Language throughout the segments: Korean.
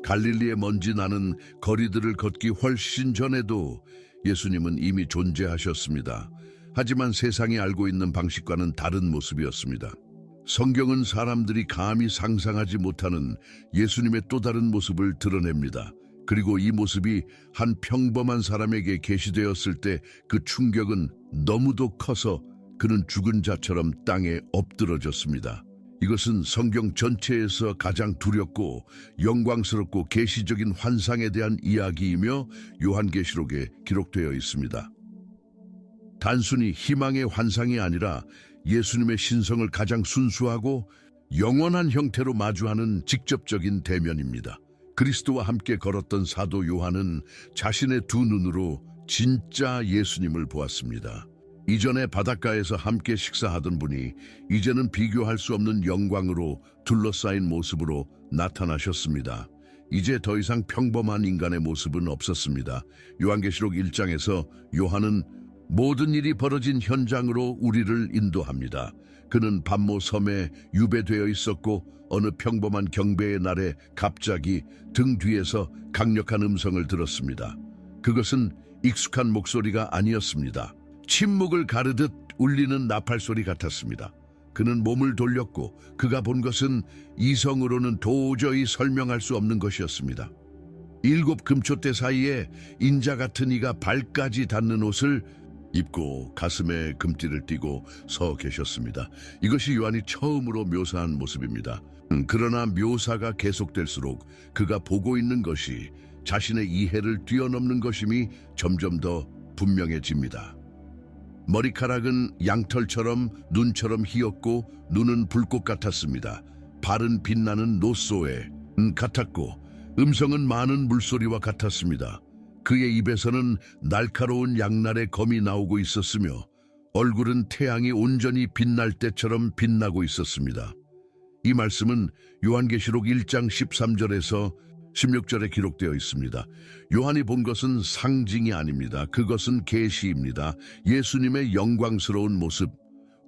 갈릴리의 먼지 나는 거리들을 걷기 훨씬 전에도 예수님은 이미 존재하셨습니다. 하지만 세상이 알고 있는 방식과는 다른 모습이었습니다. 성경은 사람들이 감히 상상하지 못하는 예수님의 또 다른 모습을 드러냅니다. 그리고 이 모습이 한 평범한 사람에게 계시되었을 때 그 충격은 너무도 커서 그는 죽은 자처럼 땅에 엎드러졌습니다. 이것은 성경 전체에서 가장 두렵고 영광스럽고 계시적인 환상에 대한 이야기이며 요한계시록에 기록되어 있습니다. 단순히 희망의 환상이 아니라 예수님의 신성을 가장 순수하고 영원한 형태로 마주하는 직접적인 대면입니다. 그리스도와 함께 걸었던 사도 요한은 자신의 두 눈으로 진짜 예수님을 보았습니다. 이전에 바닷가에서 함께 식사하던 분이 이제는 비교할 수 없는 영광으로 둘러싸인 모습으로 나타나셨습니다. 이제 더 이상 평범한 인간의 모습은 없었습니다. 요한계시록 1장에서 요한은 모든 일이 벌어진 현장으로 우리를 인도합니다. 그는 밤모 섬에 유배되어 있었고 어느 평범한 경배의 날에 갑자기 등 뒤에서 강력한 음성을 들었습니다. 그것은 익숙한 목소리가 아니었습니다. 침묵을 가르듯 울리는 나팔소리 같았습니다. 그는 몸을 돌렸고 그가 본 것은 이성으로는 도저히 설명할 수 없는 것이었습니다. 7 금초대 사이에 인자 같은 이가 발까지 닿는 옷을 입고 가슴에 금띠를 띠고 서 계셨습니다. 이것이 요한이 처음으로 묘사한 모습입니다. 그러나 묘사가 계속될수록 그가 보고 있는 것이 자신의 이해를 뛰어넘는 것임이 점점 더 분명해집니다. 머리카락은 양털처럼 눈처럼 희었고 눈은 불꽃 같았습니다. 발은 빛나는 노소에 같았고 음성은 많은 물소리와 같았습니다. 그의 입에서는 날카로운 양날의 검이 나오고 있었으며 얼굴은 태양이 온전히 빛날 때처럼 빛나고 있었습니다. 이 말씀은 요한계시록 1장 13절에서 16절에 기록되어 있습니다. 요한이 본 것은 상징이 아닙니다. 그것은 계시입니다. 예수님의 영광스러운 모습,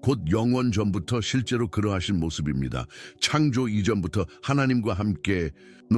곧 영원 전부터 실제로 그러하신 모습입니다. 창조 이전부터 하나님과 함께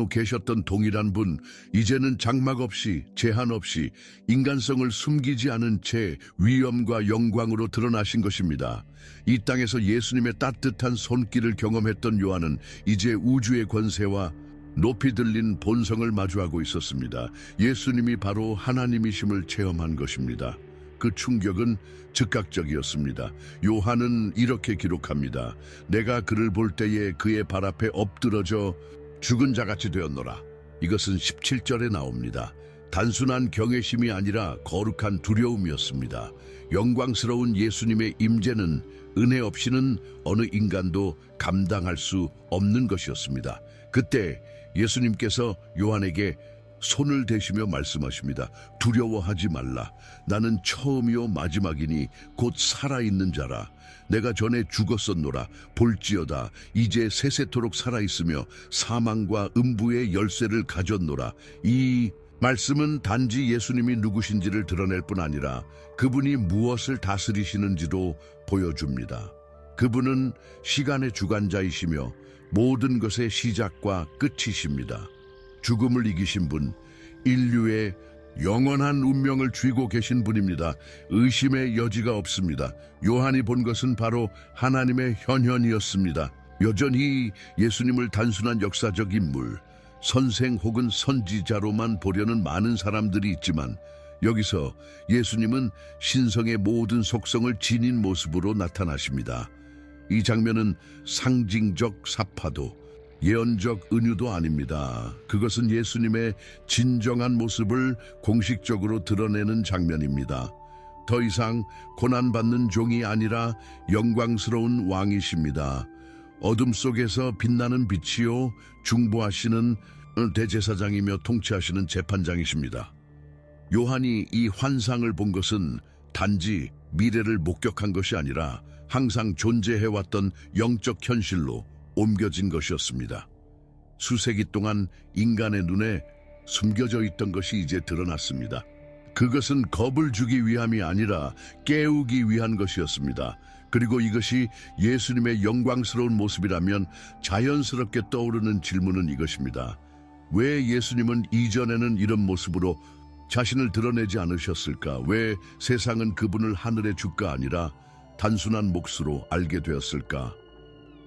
계셨던 동일한 분, 이제는 장막 없이 제한 없이 인간성을 숨기지 않은 채 위엄과 영광으로 드러나신 것입니다. 이 땅에서 예수님의 따뜻한 손길을 경험했던 요한은 이제 우주의 권세와 높이 들린 본성을 마주하고 있었습니다. 예수님이 바로 하나님이심을 체험한 것입니다. 그 충격은 즉각적이었습니다. 요한은 이렇게 기록합니다. 내가 그를 볼 때에 그의 발 앞에 엎드러져 죽은 자같이 되었노라. 이것은 17절에 나옵니다. 단순한 경외심이 아니라 거룩한 두려움이었습니다. 영광스러운 예수님의 임재는 은혜 없이는 어느 인간도 감당할 수 없는 것이었습니다. 그때 예수님께서 요한에게 손을 대시며 말씀하십니다. 두려워하지 말라. 나는 처음이요 마지막이니 곧 살아있는 자라. 내가 전에 죽었었노라. 볼지어다 이제 세세토록 살아있으며 사망과 음부의 열쇠를 가졌노라. 이 말씀은 단지 예수님이 누구신지를 드러낼 뿐 아니라 그분이 무엇을 다스리시는지도 보여줍니다. 그분은 시간의 주관자이시며 모든 것의 시작과 끝이십니다. 죽음을 이기신 분, 인류의 영원한 운명을 쥐고 계신 분입니다. 의심의 여지가 없습니다. 요한이 본 것은 바로 하나님의 현현이었습니다. 여전히 예수님을 단순한 역사적 인물, 선생 혹은 선지자로만 보려는 많은 사람들이 있지만 여기서 예수님은 신성의 모든 속성을 지닌 모습으로 나타나십니다. 이 장면은 상징적 사파도, 예언적 은유도 아닙니다. 그것은 예수님의 진정한 모습을 공식적으로 드러내는 장면입니다. 더 이상 고난받는 종이 아니라 영광스러운 왕이십니다. 어둠 속에서 빛나는 빛이요 중보하시는 대제사장이며 통치하시는 재판장이십니다. 요한이 이 환상을 본 것은 단지 미래를 목격한 것이 아니라 항상 존재해왔던 영적 현실로 옮겨진 것이었습니다. 수세기 동안 인간의 눈에 숨겨져 있던 것이 이제 드러났습니다. 그것은 겁을 주기 위함이 아니라 깨우기 위한 것이었습니다. 그리고 이것이 예수님의 영광스러운 모습이라면 자연스럽게 떠오르는 질문은 이것입니다. 왜 예수님은 이전에는 이런 모습으로 자신을 드러내지 않으셨을까? 왜 세상은 그분을 하늘의 주가 아니라 단순한 몫으로 알게 되었을까?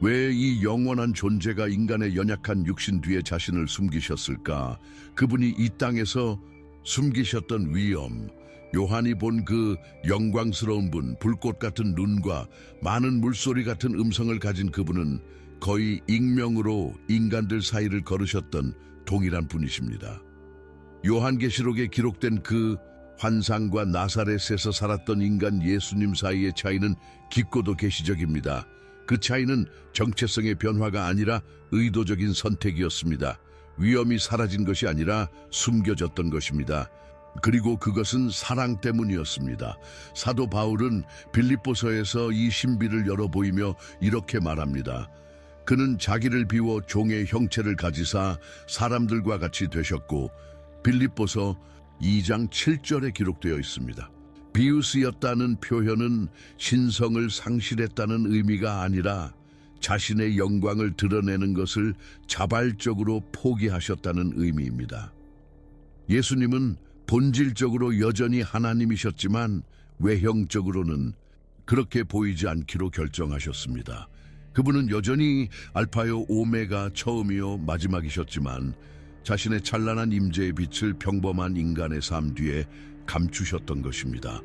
왜 이 영원한 존재가 인간의 연약한 육신 뒤에 자신을 숨기셨을까? 그분이 이 땅에서 숨기셨던 위엄, 요한이 본 그 영광스러운 분, 불꽃 같은 눈과 많은 물소리 같은 음성을 가진 그분은 거의 익명으로 인간들 사이를 걸으셨던 동일한 분이십니다. 요한계시록에 기록된 그 환상과 나사렛에서 살았던 인간 예수님 사이의 차이는 깊고도 계시적입니다. 그 차이는 정체성의 변화가 아니라 의도적인 선택이었습니다. 위험이 사라진 것이 아니라 숨겨졌던 것입니다. 그리고 그것은 사랑 때문이었습니다. 사도 바울은 빌립보서에서 이 신비를 열어 보이며 이렇게 말합니다. 그는 자기를 비워 종의 형체를 가지사 사람들과 같이 되셨고, 빌립보서 2장 7절에 기록되어 있습니다. 비우스였다는 표현은 신성을 상실했다는 의미가 아니라 자신의 영광을 드러내는 것을 자발적으로 포기하셨다는 의미입니다. 예수님은 본질적으로 여전히 하나님이셨지만 외형적으로는 그렇게 보이지 않기로 결정하셨습니다. 그분은 여전히 알파요 오메가 처음이요 마지막이셨지만 자신의 찬란한 임재의 빛을 평범한 인간의 삶 뒤에 감추셨던 것입니다.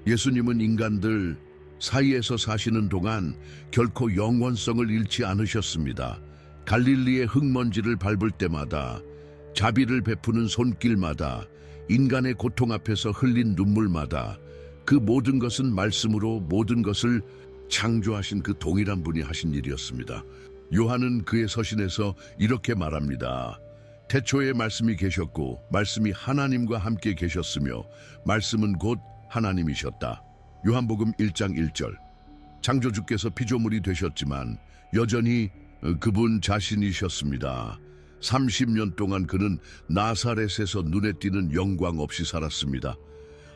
예수님은 인간들 사이에서 사시는 동안 결코 영원성을 잃지 않으셨습니다. 갈릴리의 흙먼지를 밟을 때마다, 자비를 베푸는 손길마다, 인간의 고통 앞에서 흘린 눈물마다 그 모든 것은 말씀으로 모든 것을 창조하신 그 동일한 분이 하신 일이었습니다. 요한은 그의 서신에서 이렇게 말합니다. 태초에 말씀이 계셨고 말씀이 하나님과 함께 계셨으며 말씀은 곧 하나님이셨다. 요한복음 1장 1절. 창조주께서 피조물이 되셨지만 여전히 그분 자신이셨습니다. 30년 동안 그는 나사렛에서 눈에 띄는 영광 없이 살았습니다.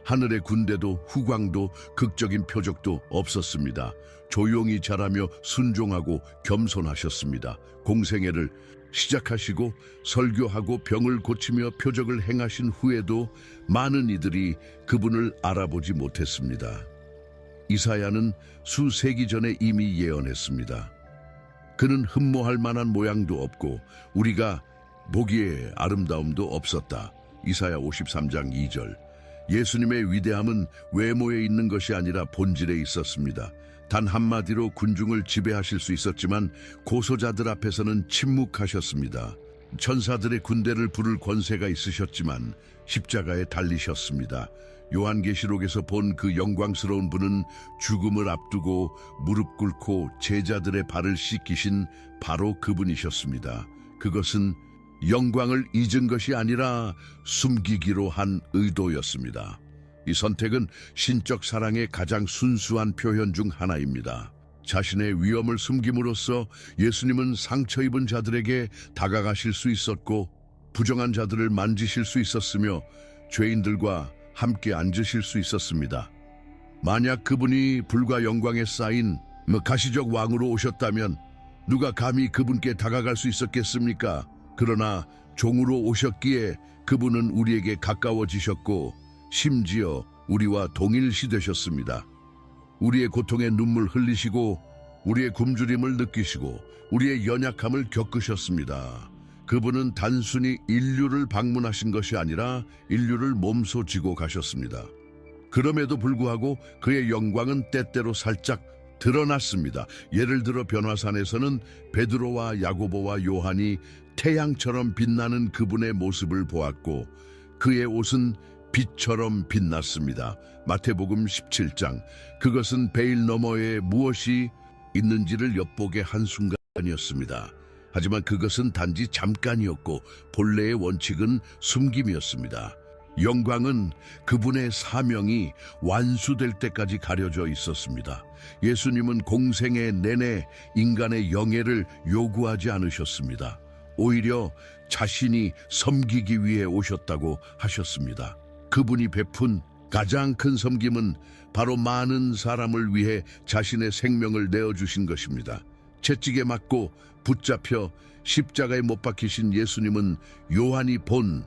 하늘의 군대도 후광도 극적인 표적도 없었습니다. 조용히 자라며 순종하고 겸손하셨습니다. 공생애를 시작하시고 설교하고 병을 고치며 표적을 행하신 후에도 많은 이들이 그분을 알아보지 못했습니다. 이사야는 수세기 전에 이미 예언했습니다. 그는 흠모할 만한 모양도 없고 우리가 보기에 아름다움도 없었다. 이사야 53장 2절. 예수님의 위대함은 외모에 있는 것이 아니라 본질에 있었습니다. 단 한마디로 군중을 지배하실 수 있었지만 고소자들 앞에서는 침묵하셨습니다. 천사들의 군대를 부를 권세가 있으셨지만 십자가에 달리셨습니다. 요한계시록에서 본 그 영광스러운 분은 죽음을 앞두고 무릎 꿇고 제자들의 발을 씻기신 바로 그분이셨습니다. 그것은 영광을 잊은 것이 아니라 숨기기로 한 의도였습니다. 이 선택은 신적 사랑의 가장 순수한 표현 중 하나입니다. 자신의 위엄을 숨김으로써 예수님은 상처 입은 자들에게 다가가실 수 있었고 부정한 자들을 만지실 수 있었으며 죄인들과 함께 앉으실 수 있었습니다. 만약 그분이 불과 영광에 쌓인 가시적 왕으로 오셨다면 누가 감히 그분께 다가갈 수 있었겠습니까? 그러나 종으로 오셨기에 그분은 우리에게 가까워지셨고 심지어 우리와 동일시 되셨습니다. 우리의 고통에 눈물 흘리시고 우리의 굶주림을 느끼시고 우리의 연약함을 겪으셨습니다. 그분은 단순히 인류를 방문하신 것이 아니라 인류를 몸소 지고 가셨습니다. 그럼에도 불구하고 그의 영광은 때때로 살짝 드러났습니다. 예를 들어 변화산에서는 베드로와 야고보와 요한이 태양처럼 빛나는 그분의 모습을 보았고 그의 옷은 빛처럼 빛났습니다. 마태복음 17장. 그것은 베일 너머에 무엇이 있는지를 엿보게 한 순간이었습니다. 하지만 그것은 단지 잠깐이었고 본래의 원칙은 숨김이었습니다. 영광은 그분의 사명이 완수될 때까지 가려져 있었습니다. 예수님은 공생애 내내 인간의 영예를 요구하지 않으셨습니다. 오히려 자신이 섬기기 위해 오셨다고 하셨습니다. 그분이 베푼 가장 큰 섬김은 바로 많은 사람을 위해 자신의 생명을 내어주신 것입니다. 채찍에 맞고 붙잡혀 십자가에 못 박히신 예수님은 요한이 본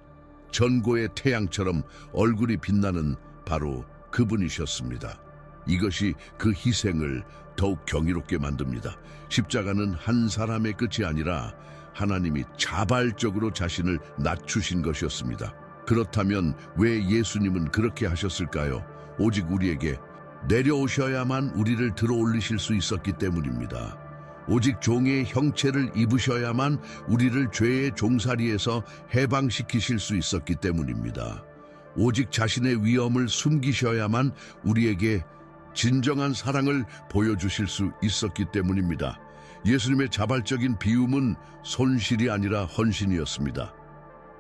전고의 태양처럼 얼굴이 빛나는 바로 그분이셨습니다. 이것이 그 희생을 더욱 경이롭게 만듭니다. 십자가는 한 사람의 끝이 아니라 하나님이 자발적으로 자신을 낮추신 것이었습니다. 그렇다면 왜 예수님은 그렇게 하셨을까요? 오직 우리에게 내려오셔야만 우리를 들어올리실 수 있었기 때문입니다. 오직 종의 형체를 입으셔야만 우리를 죄의 종살이에서 해방시키실 수 있었기 때문입니다. 오직 자신의 위엄을 숨기셔야만 우리에게 진정한 사랑을 보여주실 수 있었기 때문입니다. 예수님의 자발적인 비움은 손실이 아니라 헌신이었습니다.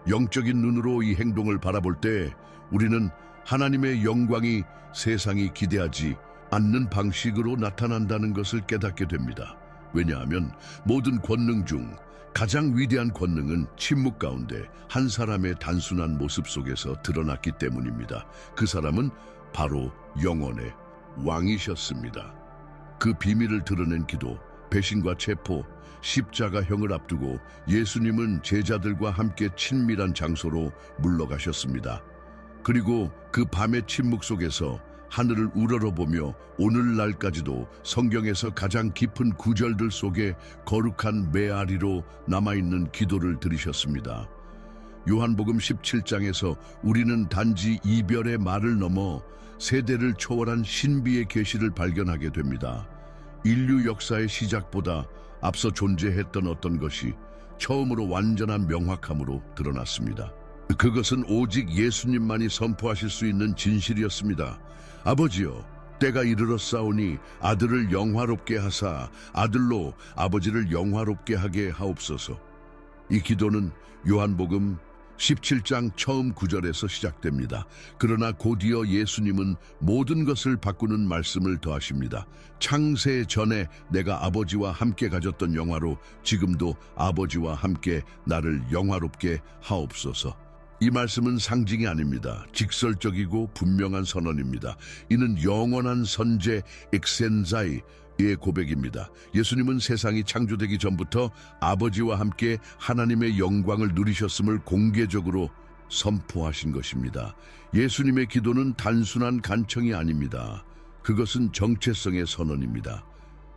영적인 눈으로 이 행동을 바라볼 때 우리는 하나님의 영광이 세상이 기대하지 않는 방식으로 나타난다는 것을 깨닫게 됩니다. 왜냐하면 모든 권능 중 가장 위대한 권능은 침묵 가운데 한 사람의 단순한 모습 속에서 드러났기 때문입니다. 그 사람은 바로 영원의 왕이셨습니다. 그 비밀을 드러낸 기도, 배신과 체포, 십자가형을 앞두고 예수님은 제자들과 함께 친밀한 장소로 물러가셨습니다. 그리고 그 밤의 침묵 속에서 하늘을 우러러보며 오늘날까지도 성경에서 가장 깊은 구절들 속에 거룩한 메아리로 남아있는 기도를 드리셨습니다. 요한복음 17장에서 우리는 단지 이별의 말을 넘어 세대를 초월한 신비의 계시를 발견하게 됩니다. 인류 역사의 시작보다 앞서 존재했던 어떤 것이 처음으로 완전한 명확함으로 드러났습니다. 그것은 오직 예수님만이 선포하실 수 있는 진실이었습니다. 아버지여, 때가 이르렀사오니 아들을 영화롭게 하사 아들로 아버지를 영화롭게 하게 하옵소서. 이 기도는 요한복음 17장 처음 구절에서 시작됩니다. 그러나 곧이어 예수님은 모든 것을 바꾸는 말씀을 더하십니다. 창세 전에 내가 아버지와 함께 가졌던 영화로 지금도 아버지와 함께 나를 영화롭게 하옵소서. 이 말씀은 상징이 아닙니다. 직설적이고 분명한 선언입니다. 이는 영원한 선제 엑센자이의 고백입니다. 예수님은 세상이 창조되기 전부터 아버지와 함께 하나님의 영광을 누리셨음을 공개적으로 선포하신 것입니다. 예수님의 기도는 단순한 간청이 아닙니다. 그것은 정체성의 선언입니다.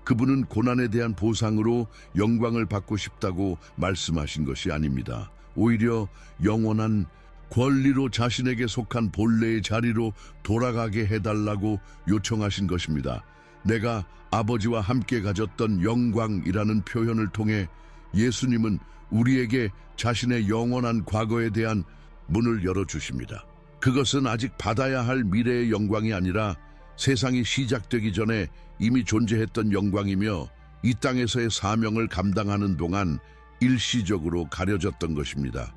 그분은 고난에 대한 보상으로 영광을 받고 싶다고 말씀하신 것이 아닙니다. 오히려 영원한 권리로 자신에게 속한 본래의 자리로 돌아가게 해달라고 요청하신 것입니다. 내가 아버지와 함께 가졌던 영광이라는 표현을 통해 예수님은 우리에게 자신의 영원한 과거에 대한 문을 열어주십니다. 그것은 아직 받아야 할 미래의 영광이 아니라 세상이 시작되기 전에 이미 존재했던 영광이며 이 땅에서의 사명을 감당하는 동안 일시적으로 가려졌던 것입니다.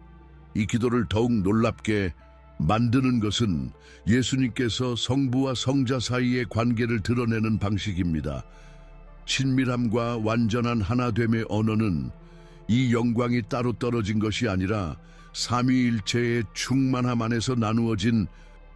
이 기도를 더욱 놀랍게 만드는 것은 예수님께서 성부와 성자 사이의 관계를 드러내는 방식입니다. 친밀함과 완전한 하나됨의 언어는 이 영광이 따로 떨어진 것이 아니라 삼위일체의 충만함 안에서 나누어진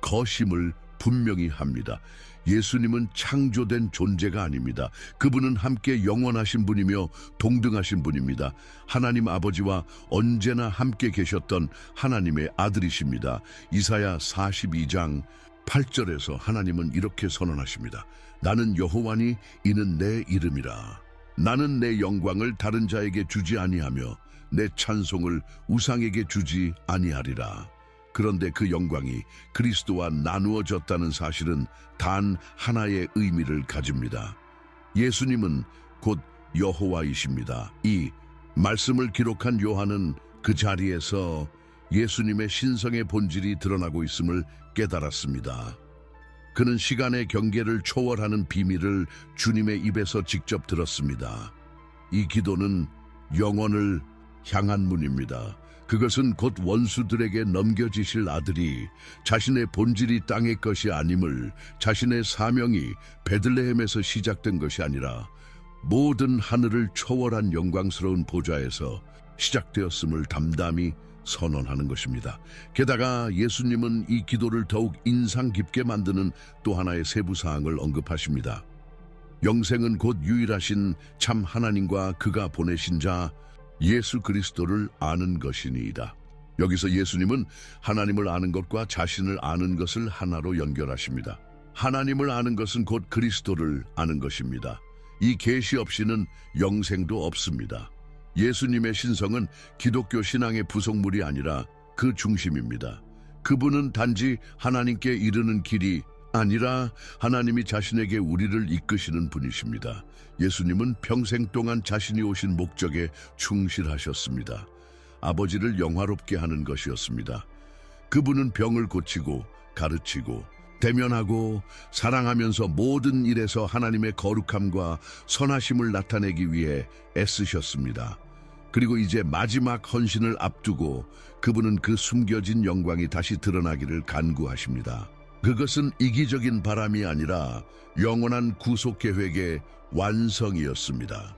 것임을 분명히 합니다. 예수님은 창조된 존재가 아닙니다. 그분은 함께 영원하신 분이며 동등하신 분입니다. 하나님 아버지와 언제나 함께 계셨던 하나님의 아들이십니다. 이사야 42장 8절에서 하나님은 이렇게 선언하십니다. 나는 여호와니 이는 내 이름이라. 나는 내 영광을 다른 자에게 주지 아니하며 내 찬송을 우상에게 주지 아니하리라. 그런데 그 영광이 그리스도와 나누어졌다는 사실은 단 하나의 의미를 가집니다. 예수님은 곧 여호와이십니다. 이 말씀을 기록한 요한은 그 자리에서 예수님의 신성의 본질이 드러나고 있음을 깨달았습니다. 그는 시간의 경계를 초월하는 비밀을 주님의 입에서 직접 들었습니다. 이 기도는 영원을 향한 문입니다. 그것은 곧 원수들에게 넘겨지실 아들이 자신의 본질이 땅의 것이 아님을, 자신의 사명이 베들레헴에서 시작된 것이 아니라 모든 하늘을 초월한 영광스러운 보좌에서 시작되었음을 담담히 선언하는 것입니다. 게다가 예수님은 이 기도를 더욱 인상 깊게 만드는 또 하나의 세부 사항을 언급하십니다. 영생은 곧 유일하신 참 하나님과 그가 보내신 자 예수 그리스도를 아는 것이니이다. 여기서 예수님은 하나님을 아는 것과 자신을 아는 것을 하나로 연결하십니다. 하나님을 아는 것은 곧 그리스도를 아는 것입니다. 이 계시 없이는 영생도 없습니다. 예수님의 신성은 기독교 신앙의 부속물이 아니라 그 중심입니다. 그분은 단지 하나님께 이르는 길이 아니라 하나님이 자신에게 우리를 이끄시는 분이십니다. 예수님은 평생 동안 자신이 오신 목적에 충실하셨습니다. 아버지를 영화롭게 하는 것이었습니다. 그분은 병을 고치고 가르치고 대면하고 사랑하면서 모든 일에서 하나님의 거룩함과 선하심을 나타내기 위해 애쓰셨습니다. 그리고 이제 마지막 헌신을 앞두고 그분은 그 숨겨진 영광이 다시 드러나기를 간구하십니다. 그것은 이기적인 바람이 아니라 영원한 구속 계획의 완성이었습니다.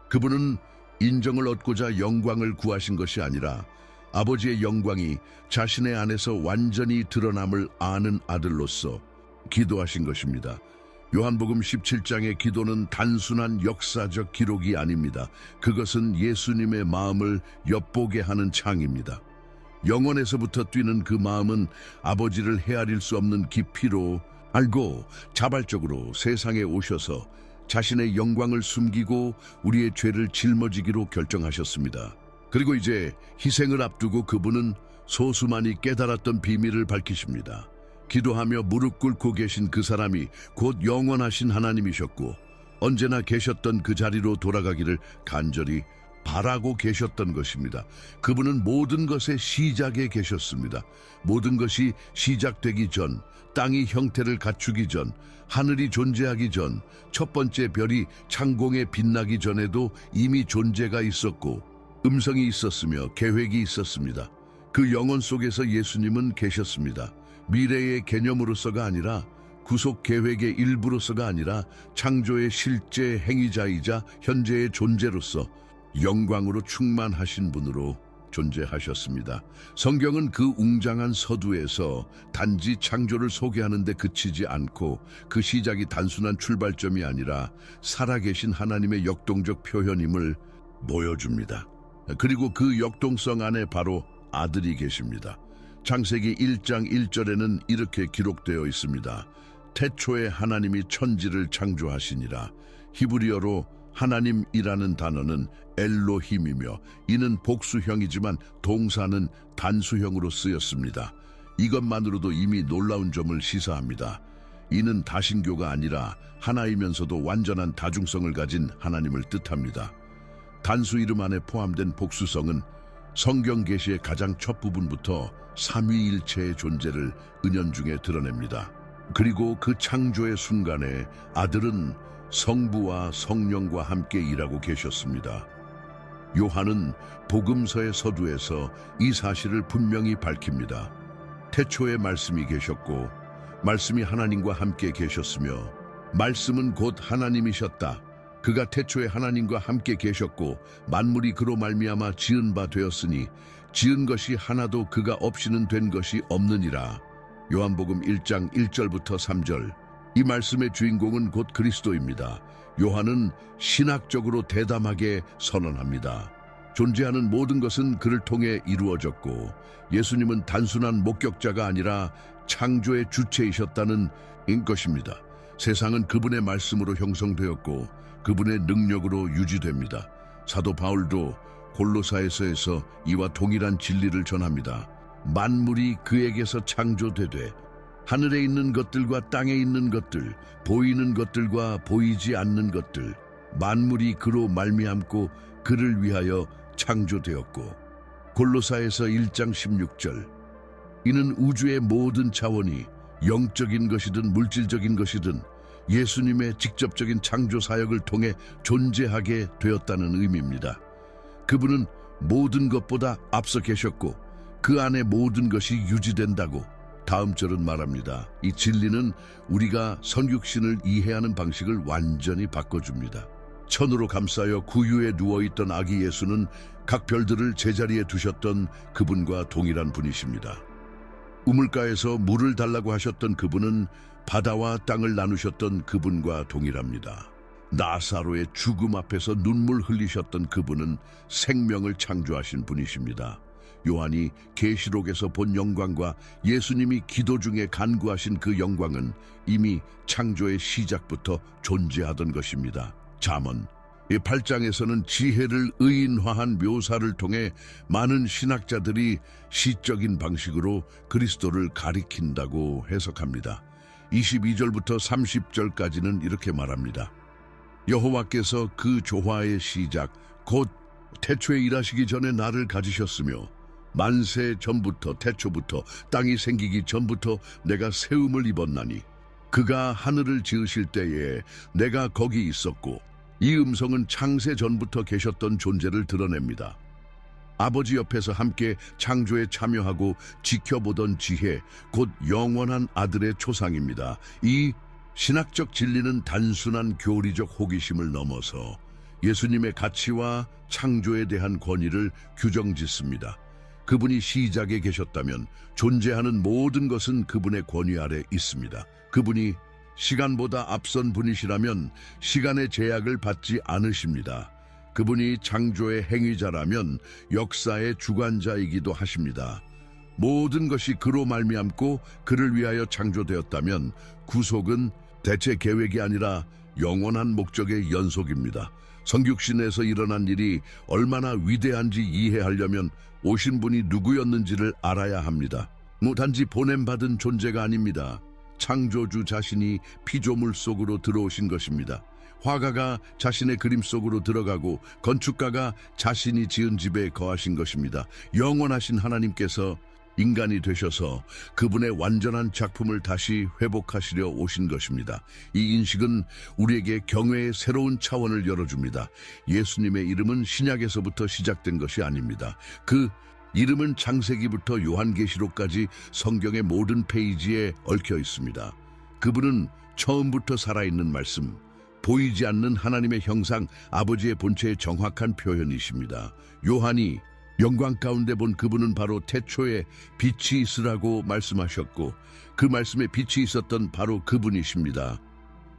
그분은 인정을 얻고자 영광을 구하신 것이 아니라 아버지의 영광이 자신의 안에서 완전히 드러남을 아는 아들로서 기도하신 것입니다. 요한복음 17장의 기도는 단순한 역사적 기록이 아닙니다. 그것은 예수님의 마음을 엿보게 하는 창입니다. 영혼에서부터 뛰는 그 마음은 아버지를 헤아릴 수 없는 깊이로 알고 자발적으로 세상에 오셔서 자신의 영광을 숨기고 우리의 죄를 짊어지기로 결정하셨습니다. 그리고 이제 희생을 앞두고 그분은 소수만이 깨달았던 비밀을 밝히십니다. 기도하며 무릎 꿇고 계신 그 사람이 곧 영원하신 하나님이셨고 언제나 계셨던 그 자리로 돌아가기를 간절히 바라고 계셨던 것입니다. 그분은 모든 것의 시작에 계셨습니다. 모든 것이 시작되기 전, 땅이 형태를 갖추기 전, 하늘이 존재하기 전, 첫 번째 별이 창공에 빛나기 전에도 이미 존재가 있었고 음성이 있었으며 계획이 있었습니다. 그 영혼 속에서 예수님은 계셨습니다. 미래의 개념으로서가 아니라 구속 계획의 일부로서가 아니라 창조의 실제 행위자이자 현재의 존재로서 영광으로 충만하신 분으로 존재하셨습니다. 성경은 그 웅장한 서두에서 단지 창조를 소개하는 데 그치지 않고 그 시작이 단순한 출발점이 아니라 살아계신 하나님의 역동적 표현임을 보여줍니다. 그리고 그 역동성 안에 바로 아들이 계십니다. 창세기 1장 1절에는 이렇게 기록되어 있습니다. 태초에 하나님이 천지를 창조하시니라. 히브리어로 하나님이라는 단어는 엘로힘이며 이는 복수형이지만 동사는 단수형으로 쓰였습니다. 이것만으로도 이미 놀라운 점을 시사합니다. 이는 다신교가 아니라 하나이면서도 완전한 다중성을 가진 하나님을 뜻합니다. 단수 이름 안에 포함된 복수성은 성경 계시의 가장 첫 부분부터 삼위일체의 존재를 은연중에 드러냅니다. 그리고 그 창조의 순간에 아들은 성부와 성령과 함께 일하고 계셨습니다. 요한은 복음서의 서두에서 이 사실을 분명히 밝힙니다. 태초에 말씀이 계셨고 말씀이 하나님과 함께 계셨으며 말씀은 곧 하나님이셨다. 그가 태초에 하나님과 함께 계셨고 만물이 그로 말미암아 지은 바 되었으니 지은 것이 하나도 그가 없이는 된 것이 없느니라. 요한복음 1장 1절부터 3절. 이 말씀의 주인공은 곧 그리스도입니다. 요한은 신학적으로 대담하게 선언합니다. 존재하는 모든 것은 그를 통해 이루어졌고 예수님은 단순한 목격자가 아니라 창조의 주체이셨다는 것입니다. 세상은 그분의 말씀으로 형성되었고 그분의 능력으로 유지됩니다. 사도 바울도 골로사에서에서 이와 동일한 진리를 전합니다. 만물이 그에게서 창조되되 하늘에 있는 것들과 땅에 있는 것들, 보이는 것들과 보이지 않는 것들, 만물이 그로 말미암고 그를 위하여 창조되었고. 골로사에서 1장 16절. 이는 우주의 모든 차원이 영적인 것이든 물질적인 것이든 예수님의 직접적인 창조 사역을 통해 존재하게 되었다는 의미입니다. 그분은 모든 것보다 앞서 계셨고 그 안에 모든 것이 유지된다고 다음 절은 말합니다. 이 진리는 우리가 성육신을 이해하는 방식을 완전히 바꿔줍니다. 천으로 감싸여 구유에 누워있던 아기 예수는 각 별들을 제자리에 두셨던 그분과 동일한 분이십니다. 우물가에서 물을 달라고 하셨던 그분은 바다와 땅을 나누셨던 그분과 동일합니다. 나사로의 죽음 앞에서 눈물 흘리셨던 그분은 생명을 창조하신 분이십니다. 요한이 계시록에서 본 영광과 예수님이 기도 중에 간구하신 그 영광은 이미 창조의 시작부터 존재하던 것입니다. 잠언 8장에서는 지혜를 의인화한 묘사를 통해 많은 신학자들이 시적인 방식으로 그리스도를 가리킨다고 해석합니다. 22절부터 30절까지는 이렇게 말합니다. 여호와께서 그 조화의 시작 곧 태초에 일하시기 전에 나를 가지셨으며 만세 전부터 태초부터 땅이 생기기 전부터 내가 세움을 입었나니 그가 하늘을 지으실 때에 내가 거기 있었고 이 음성은 창세 전부터 계셨던 존재를 드러냅니다. 아버지 옆에서 함께 창조에 참여하고 지켜보던 지혜, 곧 영원한 아들의 초상입니다. 이 신학적 진리는 단순한 교리적 호기심을 넘어서 예수님의 가치와 창조에 대한 권위를 규정짓습니다. 그분이 시작에 계셨다면 존재하는 모든 것은 그분의 권위 아래 있습니다. 그분이 시간보다 앞선 분이시라면 시간의 제약을 받지 않으십니다. 그분이 창조의 행위자라면 역사의 주관자이기도 하십니다. 모든 것이 그로 말미암고 그를 위하여 창조되었다면 구속은 대체 계획이 아니라 영원한 목적의 연속입니다. 성육신에서 일어난 일이 얼마나 위대한지 이해하려면 오신 분이 누구였는지를 알아야 합니다. 단지 보냄받은 존재가 아닙니다. 창조주 자신이 피조물 속으로 들어오신 것입니다. 화가가 자신의 그림 속으로 들어가고 건축가가 자신이 지은 집에 거하신 것입니다. 영원하신 하나님께서 인간이 되셔서 그분의 완전한 작품을 다시 회복하시려 오신 것입니다. 이 인식은 우리에게 경외의 새로운 차원을 열어줍니다. 예수님의 이름은 신약에서부터 시작된 것이 아닙니다. 그 이름은 창세기부터 요한계시록까지 성경의 모든 페이지에 얽혀 있습니다. 그분은 처음부터 살아있는 말씀, 보이지 않는 하나님의 형상, 아버지의 본체의 정확한 표현이십니다. 요한이 영광 가운데 본 그분은 바로 태초에 빛이 있으라고 말씀하셨고 그 말씀에 빛이 있었던 바로 그분이십니다.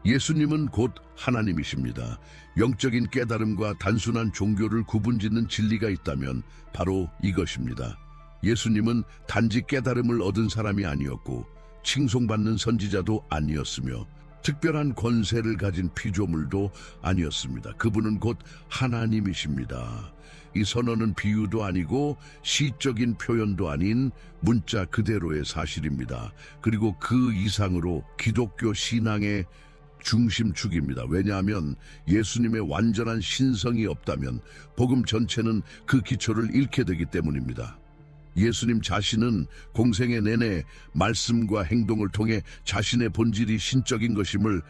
예수님은 곧 하나님이십니다. 영적인 깨달음과 단순한 종교를 구분짓는 진리가 있다면 바로 이것입니다. 예수님은 단지 깨달음을 얻은 사람이 아니었고 칭송받는 선지자도 아니었으며 특별한 권세를 가진 피조물도 아니었습니다. 그분은 곧 하나님이십니다. 이 선언은 비유도 아니고 시적인 표현도 아닌 문자 그대로의 사실입니다. 그리고 그 이상으로 기독교 신앙의 중심축입니다. 왜냐하면 예수님의 완전한 신성이 없다면 복음 전체는 그 기초를 잃게 되기 때문입니다. 예수님 자신은 공생애 내내 말씀과 행동을 통해 자신의 본질이 신적인 것임을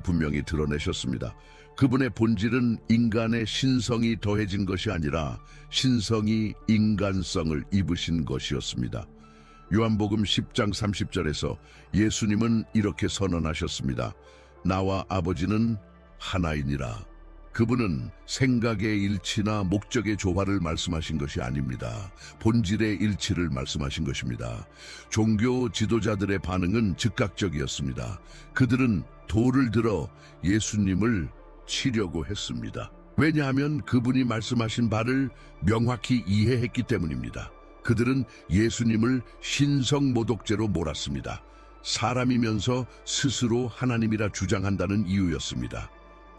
분명히 드러내셨습니다. 그분의 본질은 인간의 신성이 더해진 것이 아니라 신성이 인간성을 입으신 것이었습니다. 요한복음 10장 30절에서 예수님은 이렇게 선언하셨습니다. 나와 아버지는 하나이니라. 그분은 생각의 일치나 목적의 조화를 말씀하신 것이 아닙니다. 본질의 일치를 말씀하신 것입니다. 종교 지도자들의 반응은 즉각적이었습니다. 그들은 돌을 들어 예수님을 치려고 했습니다. 왜냐하면 그분이 말씀하신 바를 명확히 이해했기 때문입니다. 그들은 예수님을 신성모독죄로 몰았습니다. 사람이면서 스스로 하나님이라 주장한다는 이유였습니다.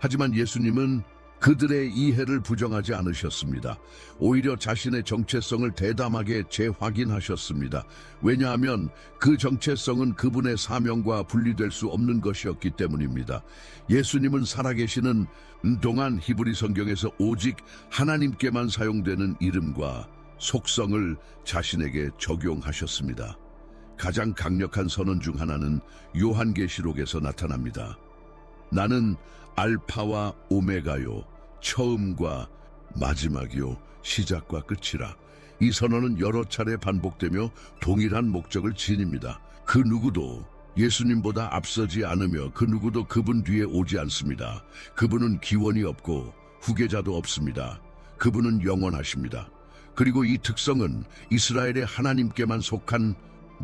하지만 예수님은 그들의 이해를 부정하지 않으셨습니다. 오히려 자신의 정체성을 대담하게 재확인하셨습니다. 왜냐하면 그 정체성은 그분의 사명과 분리될 수 없는 것이었기 때문입니다. 예수님은 살아계시는 동안 히브리 성경에서 오직 하나님께만 사용되는 이름과 속성을 자신에게 적용하셨습니다. 가장 강력한 선언 중 하나는 요한계시록에서 나타납니다. 나는 알파와 오메가요, 처음과 마지막이요, 시작과 끝이라. 이 선언은 여러 차례 반복되며 동일한 목적을 지닙니다. 그 누구도 예수님보다 앞서지 않으며 그 누구도 그분 뒤에 오지 않습니다. 그분은 기원이 없고 후계자도 없습니다. 그분은 영원하십니다. 그리고 이 특성은 이스라엘의 하나님께만 속한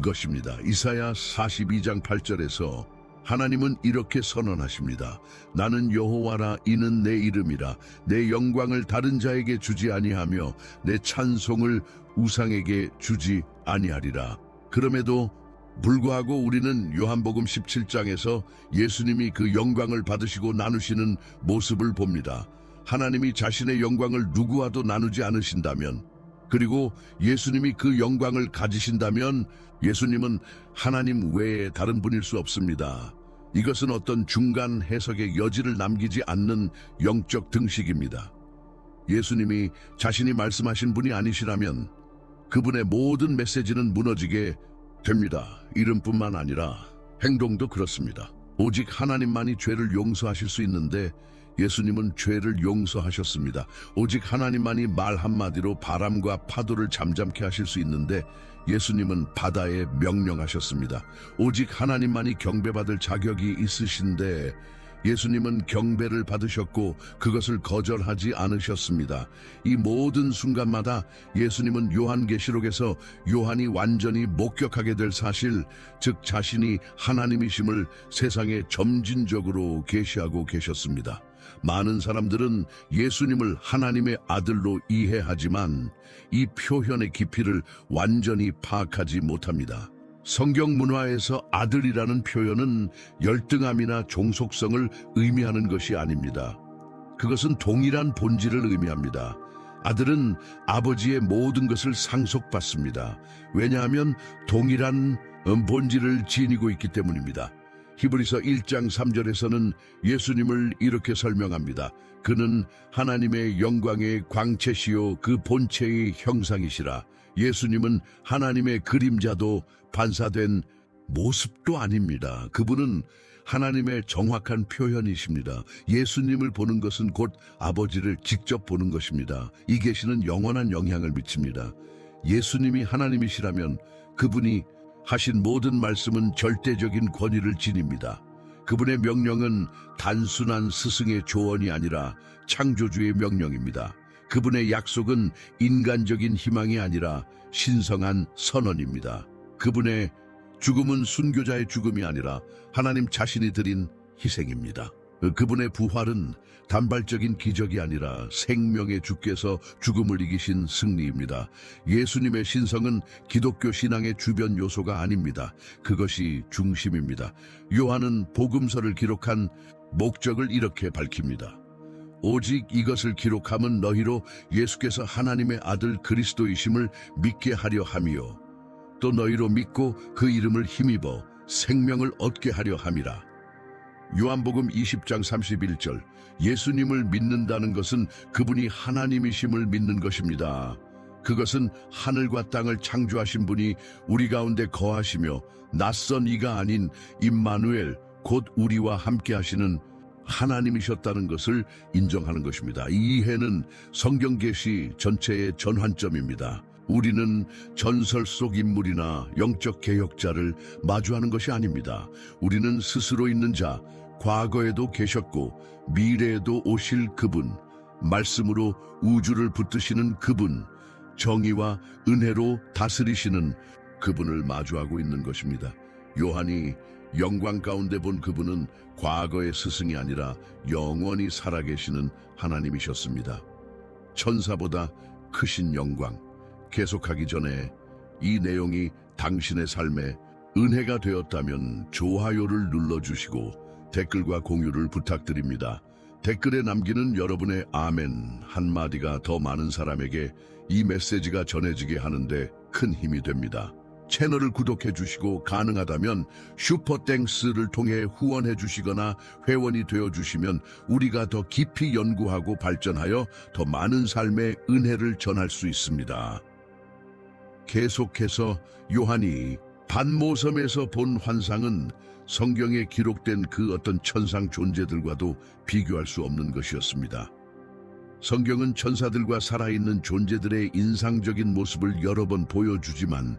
것입니다. 이사야 42장 8절에서 하나님은 이렇게 선언하십니다. 나는 여호와라, 이는 내 이름이라. 내 영광을 다른 자에게 주지 아니하며 내 찬송을 우상에게 주지 아니하리라. 그럼에도 불구하고 우리는 요한복음 17장에서 예수님이 그 영광을 받으시고 나누시는 모습을 봅니다. 하나님이 자신의 영광을 누구와도 나누지 않으신다면, 그리고 예수님이 그 영광을 가지신다면 예수님은 하나님 외에 다른 분일 수 없습니다. 이것은 어떤 중간 해석의 여지를 남기지 않는 영적 등식입니다. 예수님이 자신이 말씀하신 분이 아니시라면 그분의 모든 메시지는 무너지게 됩니다. 이름뿐만 아니라 행동도 그렇습니다. 오직 하나님만이 죄를 용서하실 수 있는데 예수님은 죄를 용서하셨습니다. 오직 하나님만이 말 한마디로 바람과 파도를 잠잠케 하실 수 있는데 예수님은 바다에 명령하셨습니다. 오직 하나님만이 경배받을 자격이 있으신데 예수님은 경배를 받으셨고 그것을 거절하지 않으셨습니다. 이 모든 순간마다 예수님은 요한계시록에서 요한이 완전히 목격하게 될 사실, 즉 자신이 하나님이심을 세상에 점진적으로 계시하고 계셨습니다. 많은 사람들은 예수님을 하나님의 아들로 이해하지만 이 표현의 깊이를 완전히 파악하지 못합니다. 성경 문화에서 아들이라는 표현은 열등함이나 종속성을 의미하는 것이 아닙니다. 그것은 동일한 본질을 의미합니다. 아들은 아버지의 모든 것을 상속받습니다. 왜냐하면 동일한 본질을 지니고 있기 때문입니다. 히브리서 1장 3절에서는 예수님을 이렇게 설명합니다. 그는 하나님의 영광의 광채시요 그 본체의 형상이시라. 예수님은 하나님의 그림자도 반사된 모습도 아닙니다. 그분은 하나님의 정확한 표현이십니다. 예수님을 보는 것은 곧 아버지를 직접 보는 것입니다. 이 계시는 영원한 영향을 미칩니다. 예수님이 하나님이시라면 그분이 하신 모든 말씀은 절대적인 권위를 지닙니다. 그분의 명령은 단순한 스승의 조언이 아니라 창조주의 명령입니다. 그분의 약속은 인간적인 희망이 아니라 신성한 선언입니다. 그분의 죽음은 순교자의 죽음이 아니라 하나님 자신이 드린 희생입니다. 그분의 부활은 단발적인 기적이 아니라 생명의 주께서 죽음을 이기신 승리입니다. 예수님의 신성은 기독교 신앙의 주변 요소가 아닙니다. 그것이 중심입니다. 요한은 복음서를 기록한 목적을 이렇게 밝힙니다. 오직 이것을 기록함은 너희로 예수께서 하나님의 아들 그리스도이심을 믿게 하려 함이요 또 너희로 믿고 그 이름을 힘입어 생명을 얻게 하려 함이라. 요한복음 20장 31절, 예수님을 믿는다는 것은 그분이 하나님이심을 믿는 것입니다. 그것은 하늘과 땅을 창조하신 분이 우리 가운데 거하시며 낯선 이가 아닌 임마누엘, 곧 우리와 함께 하시는 하나님이셨다는 것을 인정하는 것입니다. 이 이해는 성경 계시 전체의 전환점입니다. 우리는 전설 속 인물이나 영적 개혁자를 마주하는 것이 아닙니다. 우리는 스스로 있는 자, 과거에도 계셨고 미래에도 오실 그분, 말씀으로 우주를 붙드시는 그분, 정의와 은혜로 다스리시는 그분을 마주하고 있는 것입니다. 요한이 영광 가운데 본 그분은 과거의 스승이 아니라 영원히 살아계시는 하나님이셨습니다. 천사보다 크신 영광. 계속하기 전에 이 내용이 당신의 삶에 은혜가 되었다면 좋아요를 눌러주시고 댓글과 공유를 부탁드립니다. 댓글에 남기는 여러분의 아멘 한마디가 더 많은 사람에게 이 메시지가 전해지게 하는데 큰 힘이 됩니다. 채널을 구독해 주시고 가능하다면 슈퍼땡스를 통해 후원해 주시거나 회원이 되어 주시면 우리가 더 깊이 연구하고 발전하여 더 많은 삶의 은혜를 전할 수 있습니다. 계속해서 요한이 반모섬에서 본 환상은 성경에 기록된 그 어떤 천상 존재들과도 비교할 수 없는 것이었습니다. 성경은 천사들과 살아있는 존재들의 인상적인 모습을 여러 번 보여주지만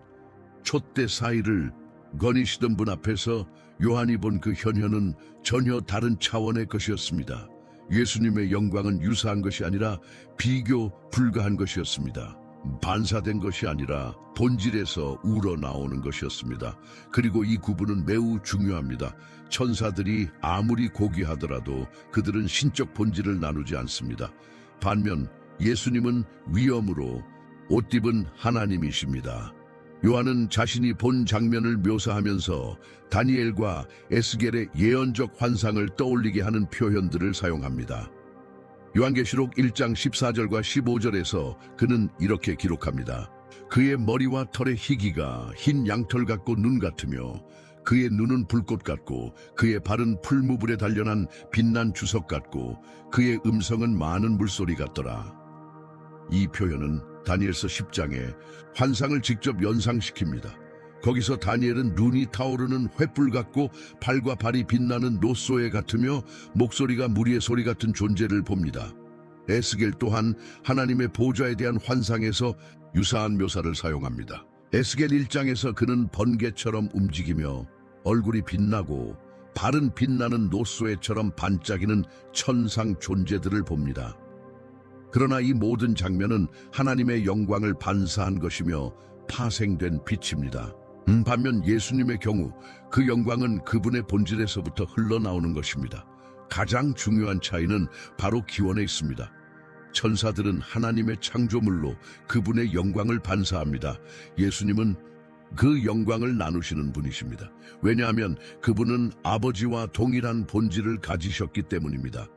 촛대 사이를 거니시던 분 앞에서 요한이 본 그 현현은 전혀 다른 차원의 것이었습니다. 예수님의 영광은 유사한 것이 아니라 비교 불가한 것이었습니다. 반사된 것이 아니라 본질에서 우러나오는 것이었습니다. 그리고 이 구분은 매우 중요합니다. 천사들이 아무리 고귀하더라도 그들은 신적 본질을 나누지 않습니다. 반면 예수님은 위엄으로 옷 입은 하나님이십니다. 요한은 자신이 본 장면을 묘사하면서 다니엘과 에스겔의 예언적 환상을 떠올리게 하는 표현들을 사용합니다. 요한계시록 1장 14절과 15절에서 그는 이렇게 기록합니다. 그의 머리와 털의 희기가 흰 양털 같고 눈 같으며 그의 눈은 불꽃 같고 그의 발은 풀무불에 단련한 빛난 주석 같고 그의 음성은 많은 물소리 같더라. 이 표현은 다니엘서 10장에 환상을 직접 연상시킵니다. 거기서 다니엘은 눈이 타오르는 횃불 같고 팔과 발이 빛나는 노소에 같으며 목소리가 무리의 소리 같은 존재를 봅니다. 에스겔 또한 하나님의 보좌에 대한 환상에서 유사한 묘사를 사용합니다. 에스겔 1장에서 그는 번개처럼 움직이며 얼굴이 빛나고 발은 빛나는 노소에처럼 반짝이는 천상 존재들을 봅니다. 그러나 이 모든 장면은 하나님의 영광을 반사한 것이며 파생된 빛입니다. 반면 예수님의 경우 그 영광은 그분의 본질에서부터 흘러나오는 것입니다. 가장 중요한 차이는 바로 기원에 있습니다. 천사들은 하나님의 창조물로 그분의 영광을 반사합니다. 예수님은 그 영광을 나누시는 분이십니다. 왜냐하면 그분은 아버지와 동일한 본질을 가지셨기 때문입니다.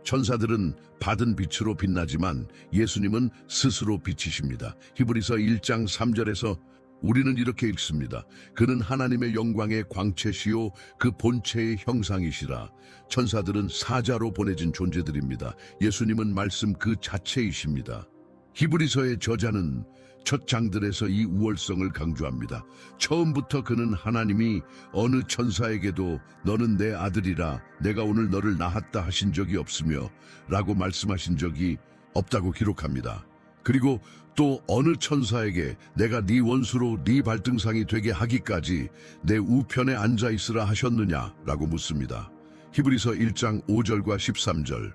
천사들은 받은 빛으로 빛나지만 예수님은 스스로 빛이십니다. 히브리서 1장 3절에서 우리는 이렇게 읽습니다. 그는 하나님의 영광의 광채시요 그 본체의 형상이시라. 천사들은 사자로 보내진 존재들입니다. 예수님은 말씀 그 자체이십니다. 히브리서의 저자는 첫 장들에서 이 우월성을 강조합니다. 처음부터 그는 하나님이 어느 천사에게도 너는 내 아들이라 내가 오늘 너를 낳았다 하신 적이 없으며 라고 말씀하신 적이 없다고 기록합니다. 그리고 또 어느 천사에게 내가 네 원수로 네 발등상이 되게 하기까지 내 우편에 앉아 있으라 하셨느냐라고 묻습니다. 히브리서 1장 5절과 13절.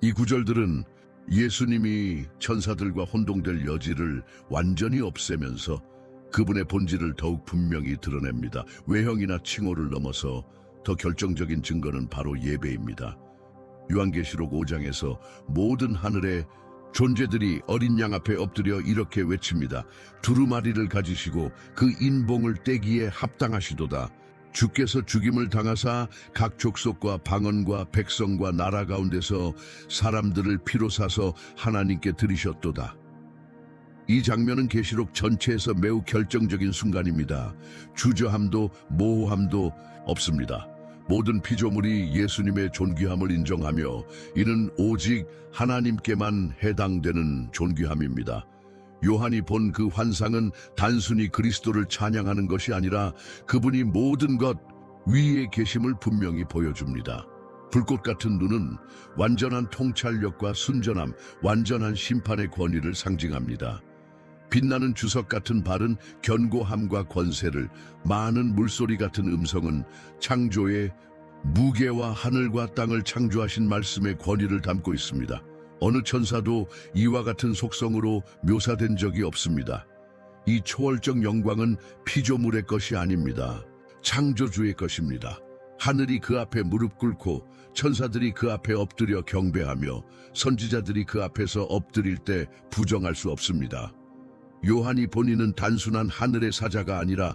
이 구절들은 예수님이 천사들과 혼동될 여지를 완전히 없애면서 그분의 본질을 더욱 분명히 드러냅니다. 외형이나 칭호를 넘어서 더 결정적인 증거는 바로 예배입니다. 요한계시록 5장에서 모든 하늘의 존재들이 어린 양 앞에 엎드려 이렇게 외칩니다. 두루마리를 가지시고 그 인봉을 떼기에 합당하시도다. 주께서 죽임을 당하사 각 족속과 방언과 백성과 나라 가운데서 사람들을 피로 사서 하나님께 드리셨도다. 이 장면은 계시록 전체에서 매우 결정적인 순간입니다. 주저함도 모호함도 없습니다. 모든 피조물이 예수님의 존귀함을 인정하며 이는 오직 하나님께만 해당되는 존귀함입니다. 요한이 본 그 환상은 단순히 그리스도를 찬양하는 것이 아니라 그분이 모든 것 위에 계심을 분명히 보여줍니다. 불꽃 같은 눈은 완전한 통찰력과 순전함, 완전한 심판의 권위를 상징합니다. 빛나는 주석 같은 발은 견고함과 권세를, 많은 물소리 같은 음성은 창조의 무게와 하늘과 땅을 창조하신 말씀의 권위를 담고 있습니다. 어느 천사도 이와 같은 속성으로 묘사된 적이 없습니다. 이 초월적 영광은 피조물의 것이 아닙니다. 창조주의 것입니다. 하늘이 그 앞에 무릎 꿇고 천사들이 그 앞에 엎드려 경배하며 선지자들이 그 앞에서 엎드릴 때 부정할 수 없습니다. 요한이 본인은 단순한 하늘의 사자가 아니라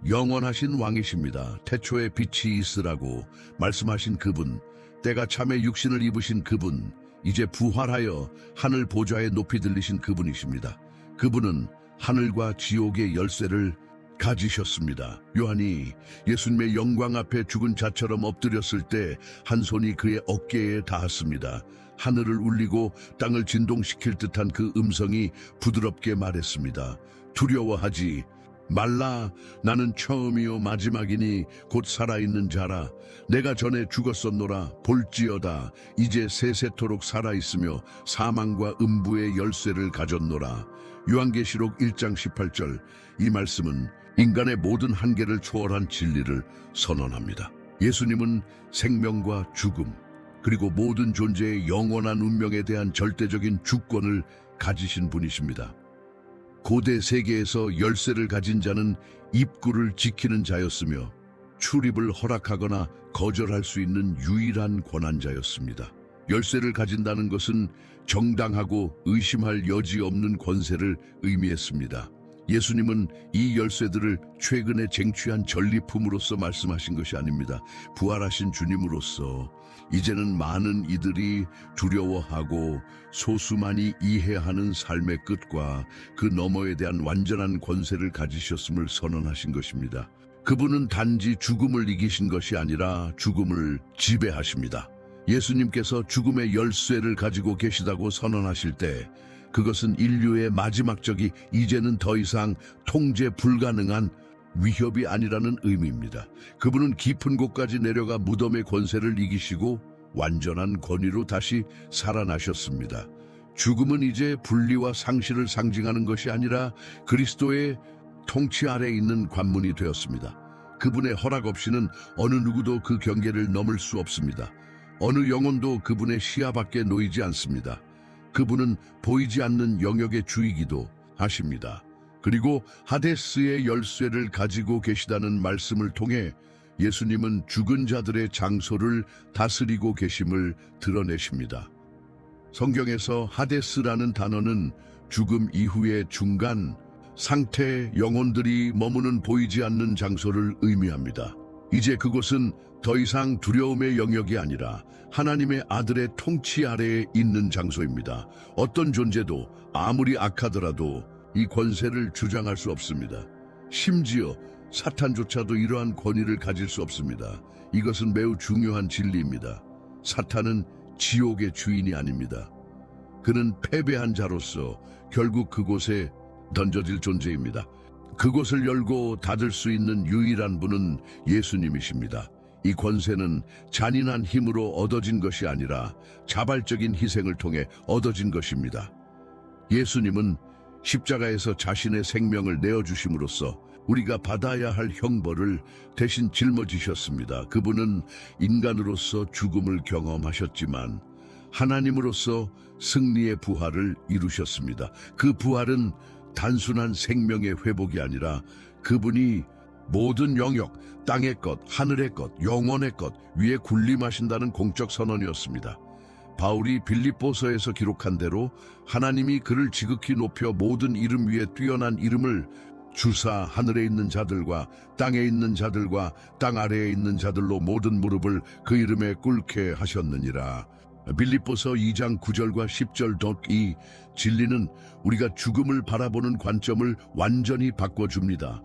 영원하신 왕이십니다. 태초에 빛이 있으라고 말씀하신 그분, 때가 참에 육신을 입으신 그분, 이제 부활하여 하늘 보좌에 높이 들리신 그분이십니다. 그분은 하늘과 지옥의 열쇠를 가지셨습니다. 요한이 예수님의 영광 앞에 죽은 자처럼 엎드렸을 때 한 손이 그의 어깨에 닿았습니다. 하늘을 울리고 땅을 진동시킬 듯한 그 음성이 부드럽게 말했습니다. 두려워하지 말라. 나는 처음이요 마지막이니 곧 살아있는 자라. 내가 전에 죽었었노라. 볼지어다 이제 세세토록 살아있으며 사망과 음부의 열쇠를 가졌노라. 요한계시록 1장 18절. 이 말씀은 인간의 모든 한계를 초월한 진리를 선언합니다. 예수님은 생명과 죽음, 그리고 모든 존재의 영원한 운명에 대한 절대적인 주권을 가지신 분이십니다. 고대 세계에서 열쇠를 가진 자는 입구를 지키는 자였으며 출입을 허락하거나 거절할 수 있는 유일한 권한자였습니다. 열쇠를 가진다는 것은 정당하고 의심할 여지 없는 권세를 의미했습니다. 예수님은 이 열쇠들을 최근에 쟁취한 전리품으로서 말씀하신 것이 아닙니다. 부활하신 주님으로서 이제는 많은 이들이 두려워하고 소수만이 이해하는 삶의 끝과 그 너머에 대한 완전한 권세를 가지셨음을 선언하신 것입니다. 그분은 단지 죽음을 이기신 것이 아니라 죽음을 지배하십니다. 예수님께서 죽음의 열쇠를 가지고 계시다고 선언하실 때 그것은 인류의 마지막 적이 이제는 더 이상 통제 불가능한 위협이 아니라는 의미입니다. 그분은 깊은 곳까지 내려가 무덤의 권세를 이기시고 완전한 권위로 다시 살아나셨습니다. 죽음은 이제 분리와 상실을 상징하는 것이 아니라 그리스도의 통치 아래에 있는 관문이 되었습니다. 그분의 허락 없이는 어느 누구도 그 경계를 넘을 수 없습니다. 어느 영혼도 그분의 시야 밖에 놓이지 않습니다. 그분은 보이지 않는 영역의 주이기도 하십니다. 그리고 하데스의 열쇠를 가지고 계시다는 말씀을 통해 예수님은 죽은 자들의 장소를 다스리고 계심을 드러내십니다. 성경에서 하데스라는 단어는 죽음 이후의 중간 상태 영혼들이 머무는 보이지 않는 장소를 의미합니다. 이제 그곳은 더 이상 두려움의 영역이 아니라 하나님의 아들의 통치 아래에 있는 장소입니다. 어떤 존재도 아무리 악하더라도 이 권세를 주장할 수 없습니다. 심지어 사탄조차도 이러한 권위를 가질 수 없습니다. 이것은 매우 중요한 진리입니다. 사탄은 지옥의 주인이 아닙니다. 그는 패배한 자로서 결국 그곳에 던져질 존재입니다. 그곳을 열고 닫을 수 있는 유일한 분은 예수님이십니다. 이 권세는 잔인한 힘으로 얻어진 것이 아니라 자발적인 희생을 통해 얻어진 것입니다. 예수님은 십자가에서 자신의 생명을 내어주심으로써 우리가 받아야 할 형벌을 대신 짊어지셨습니다. 그분은 인간으로서 죽음을 경험하셨지만 하나님으로서 승리의 부활을 이루셨습니다. 그 부활은 단순한 생명의 회복이 아니라 그분이 모든 영역, 땅의 것, 하늘의 것, 영원의 것 위에 군림하신다는 공적 선언이었습니다. 바울이 빌립보서에서 기록한 대로 하나님이 그를 지극히 높여 모든 이름 위에 뛰어난 이름을 주사 하늘에 있는 자들과 땅에 있는 자들과 땅 아래에 있는 자들로 모든 무릎을 그 이름에 꿇게 하셨느니라. 빌립보서 2장 9절과 10절 이 진리는 우리가 죽음을 바라보는 관점을 완전히 바꿔줍니다.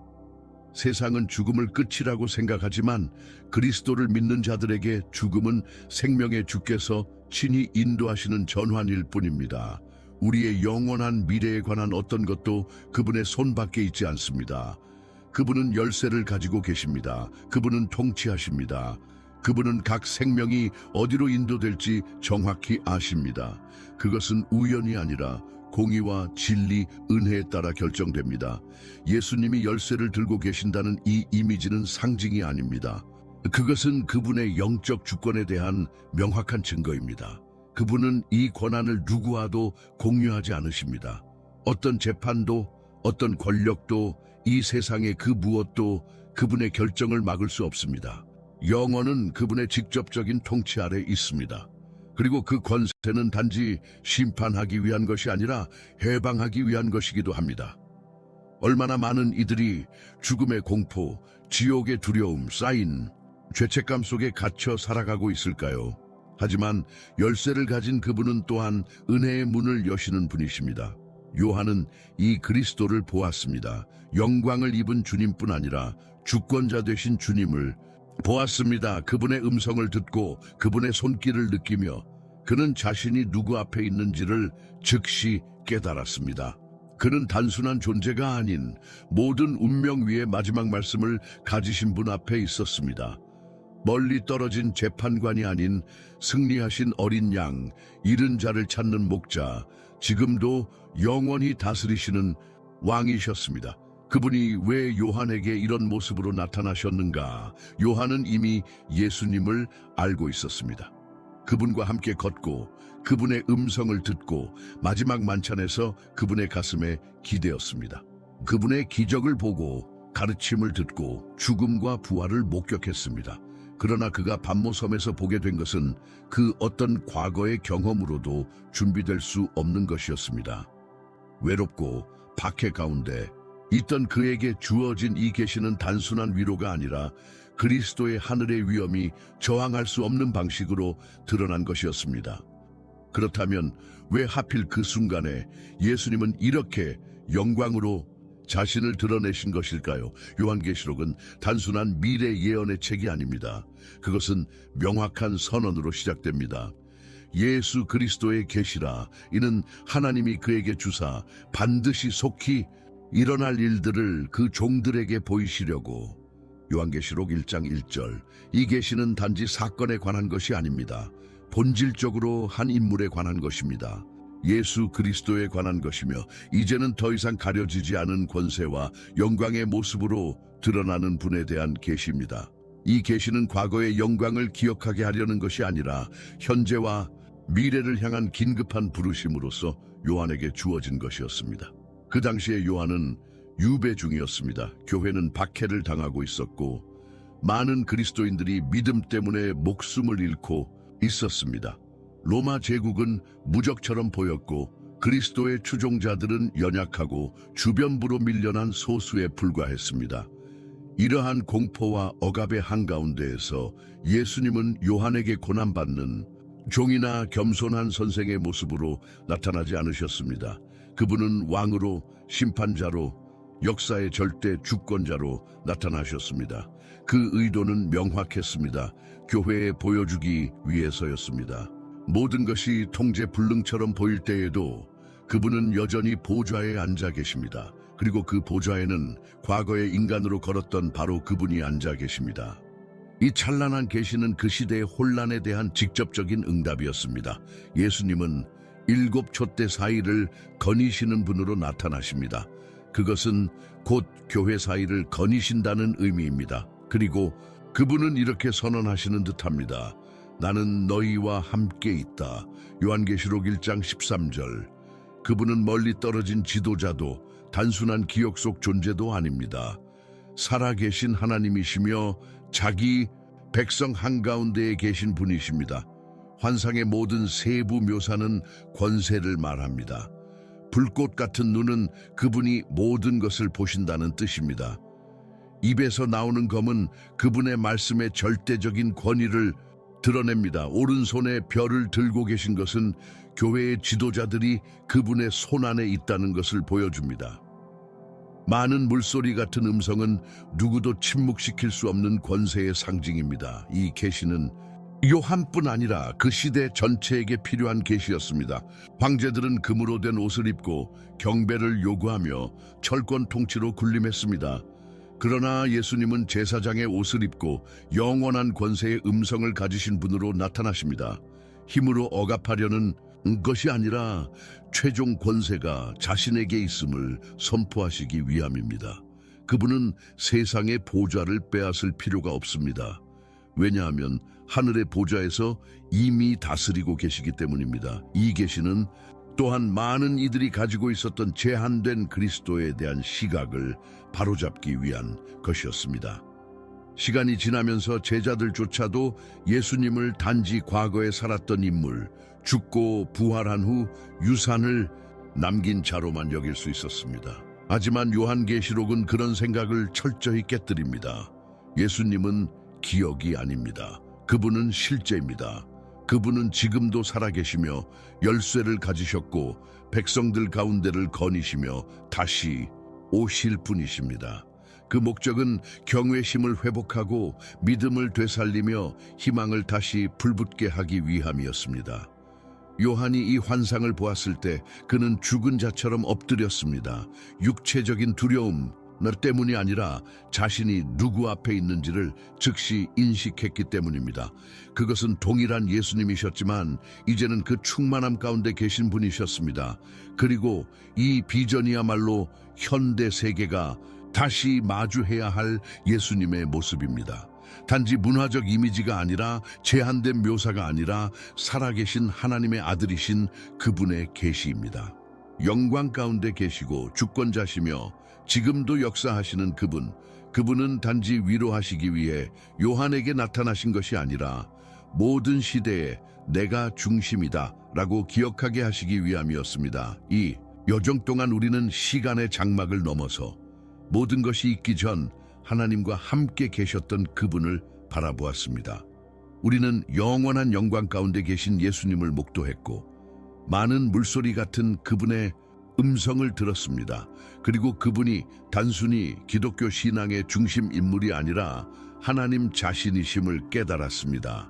세상은 죽음을 끝이라고 생각하지만 그리스도를 믿는 자들에게 죽음은 생명의 주께서 친히 인도하시는 전환일 뿐입니다. 우리의 영원한 미래에 관한 어떤 것도 그분의 손밖에 있지 않습니다. 그분은 열쇠를 가지고 계십니다. 그분은 통치하십니다. 그분은 각 생명이 어디로 인도될지 정확히 아십니다. 그것은 우연이 아니라 공의와 진리, 은혜에 따라 결정됩니다. 예수님이 열쇠를 들고 계신다는 이 이미지는 상징이 아닙니다. 그것은 그분의 영적 주권에 대한 명확한 증거입니다. 그분은 이 권한을 누구와도 공유하지 않으십니다. 어떤 재판도, 어떤 권력도, 이 세상의 그 무엇도 그분의 결정을 막을 수 없습니다. 영원은 그분의 직접적인 통치 아래 있습니다. 그리고 그 권세는 단지 심판하기 위한 것이 아니라 해방하기 위한 것이기도 합니다. 얼마나 많은 이들이 죽음의 공포, 지옥의 두려움, 쌓인 죄책감 속에 갇혀 살아가고 있을까요? 하지만 열쇠를 가진 그분은 또한 은혜의 문을 여시는 분이십니다. 요한은 이 그리스도를 보았습니다. 영광을 입은 주님뿐 아니라 주권자 되신 주님을 보았습니다. 그분의 음성을 듣고 그분의 손길을 느끼며 그는 자신이 누구 앞에 있는지를 즉시 깨달았습니다. 그는 단순한 존재가 아닌 모든 운명 위의 마지막 말씀을 가지신 분 앞에 있었습니다. 멀리 떨어진 재판관이 아닌 승리하신 어린 양, 잃은 자를 찾는 목자, 지금도 영원히 다스리시는 왕이셨습니다. 그분이 왜 요한에게 이런 모습으로 나타나셨는가? 요한은 이미 예수님을 알고 있었습니다. 그분과 함께 걷고 그분의 음성을 듣고 마지막 만찬에서 그분의 가슴에 기대었습니다. 그분의 기적을 보고 가르침을 듣고 죽음과 부활을 목격했습니다. 그러나 그가 반모섬에서 보게 된 것은 그 어떤 과거의 경험으로도 준비될 수 없는 것이었습니다. 외롭고 박해 가운데 있던 그에게 주어진 이 계시는 단순한 위로가 아니라 그리스도의 하늘의 위엄이 저항할 수 없는 방식으로 드러난 것이었습니다. 그렇다면 왜 하필 그 순간에 예수님은 이렇게 영광으로 자신을 드러내신 것일까요? 요한계시록은 단순한 미래 예언의 책이 아닙니다. 그것은 명확한 선언으로 시작됩니다. 예수 그리스도의 계시라. 이는 하나님이 그에게 주사 반드시 속히 일어날 일들을 그 종들에게 보이시려고. 요한계시록 1장 1절. 이 계시는 단지 사건에 관한 것이 아닙니다. 본질적으로 한 인물에 관한 것입니다. 예수 그리스도에 관한 것이며 이제는 더 이상 가려지지 않은 권세와 영광의 모습으로 드러나는 분에 대한 계시입니다. 이 계시는 과거의 영광을 기억하게 하려는 것이 아니라 현재와 미래를 향한 긴급한 부르심으로서 요한에게 주어진 것이었습니다. 그 당시에 요한은 유배 중이었습니다. 교회는 박해를 당하고 있었고 많은 그리스도인들이 믿음 때문에 목숨을 잃고 있었습니다. 로마 제국은 무적처럼 보였고 그리스도의 추종자들은 연약하고 주변부로 밀려난 소수에 불과했습니다. 이러한 공포와 억압의 한가운데에서 예수님은 요한에게 고난받는 종이나 겸손한 선생의 모습으로 나타나지 않으셨습니다. 그분은 왕으로, 심판자로, 역사의 절대 주권자로 나타나셨습니다. 그 의도는 명확했습니다. 교회에 보여주기 위해서였습니다. 모든 것이 통제불능처럼 보일 때에도 그분은 여전히 보좌에 앉아 계십니다. 그리고 그 보좌에는 과거의 인간으로 걸었던 바로 그분이 앉아 계십니다. 이 찬란한 계시는 그 시대의 혼란에 대한 직접적인 응답이었습니다. 예수님은 7 촛대 사이를 거니시는 분으로 나타나십니다. 그것은 곧 교회 사이를 거니신다는 의미입니다. 그리고 그분은 이렇게 선언하시는 듯합니다. 나는 너희와 함께 있다. 요한계시록 1장 13절. 그분은 멀리 떨어진 지도자도 단순한 기억 속 존재도 아닙니다. 살아계신 하나님이시며 자기 백성 한가운데에 계신 분이십니다. 환상의 모든 세부 묘사는 권세를 말합니다. 불꽃 같은 눈은 그분이 모든 것을 보신다는 뜻입니다. 입에서 나오는 검은 그분의 말씀의 절대적인 권위를 드러냅니다. 오른손에 별을 들고 계신 것은 교회의 지도자들이 그분의 손안에 있다는 것을 보여줍니다. 많은 물소리 같은 음성은 누구도 침묵시킬 수 없는 권세의 상징입니다. 이 계시는 요한뿐 아니라 그 시대 전체에게 필요한 계시였습니다. 황제들은 금으로 된 옷을 입고 경배를 요구하며 철권 통치로 군림했습니다. 그러나 예수님은 제사장의 옷을 입고 영원한 권세의 음성을 가지신 분으로 나타나십니다. 힘으로 억압하려는 것이 아니라 최종 권세가 자신에게 있음을 선포하시기 위함입니다. 그분은 세상의 보좌를 빼앗을 필요가 없습니다. 왜냐하면 하늘의 보좌에서 이미 다스리고 계시기 때문입니다. 이 계시는 또한 많은 이들이 가지고 있었던 제한된 그리스도에 대한 시각을 바로잡기 위한 것이었습니다. 시간이 지나면서 제자들조차도 예수님을 단지 과거에 살았던 인물, 죽고 부활한 후 유산을 남긴 자로만 여길 수 있었습니다. 하지만 요한계시록은 그런 생각을 철저히 깨뜨립니다. 예수님은 기억이 아닙니다. 그분은 실제입니다. 그분은 지금도 살아계시며 열쇠를 가지셨고 백성들 가운데를 거니시며 다시 오실 분이십니다. 그 목적은 경외심을 회복하고 믿음을 되살리며 희망을 다시 불붙게 하기 위함이었습니다. 요한이 이 환상을 보았을 때 그는 죽은 자처럼 엎드렸습니다. 육체적인 두려움 때문이 아니라 자신이 누구 앞에 있는지를 즉시 인식했기 때문입니다. 그것은 동일한 예수님이셨지만 이제는 그 충만함 가운데 계신 분이셨습니다. 그리고 이 비전이야말로 현대 세계가 다시 마주해야 할 예수님의 모습입니다. 단지 문화적 이미지가 아니라 제한된 묘사가 아니라 살아계신 하나님의 아들이신 그분의 계시입니다. 영광 가운데 계시고 주권자시며 지금도 역사하시는 그분은 단지 위로하시기 위해 요한에게 나타나신 것이 아니라 모든 시대에 내가 중심이다 라고 기억하게 하시기 위함이었습니다. 이 여정 동안 우리는 시간의 장막을 넘어서 모든 것이 있기 전 하나님과 함께 계셨던 그분을 바라보았습니다. 우리는 영원한 영광 가운데 계신 예수님을 목도했고 많은 물소리 같은 그분의 음성을 들었습니다. 그리고 그분이 단순히 기독교 신앙의 중심 인물이 아니라 하나님 자신이심을 깨달았습니다.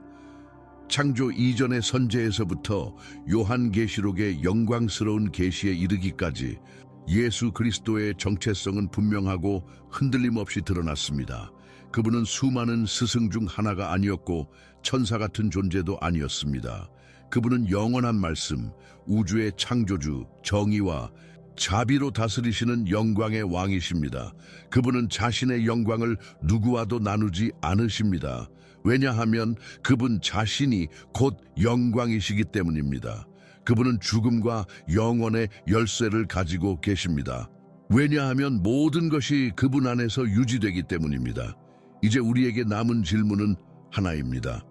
창조 이전의 선제에서부터 요한계시록의 영광스러운 계시에 이르기까지 예수 그리스도의 정체성은 분명하고 흔들림 없이 드러났습니다. 그분은 수많은 스승 중 하나가 아니었고 천사 같은 존재도 아니었습니다. 그분은 영원한 말씀, 우주의 창조주, 정의와 자비로 다스리시는 영광의 왕이십니다. 그분은 자신의 영광을 누구와도 나누지 않으십니다. 왜냐하면 그분 자신이 곧 영광이시기 때문입니다. 그분은 죽음과 영원의 열쇠를 가지고 계십니다. 왜냐하면 모든 것이 그분 안에서 유지되기 때문입니다. 이제 우리에게 남은 질문은 하나입니다.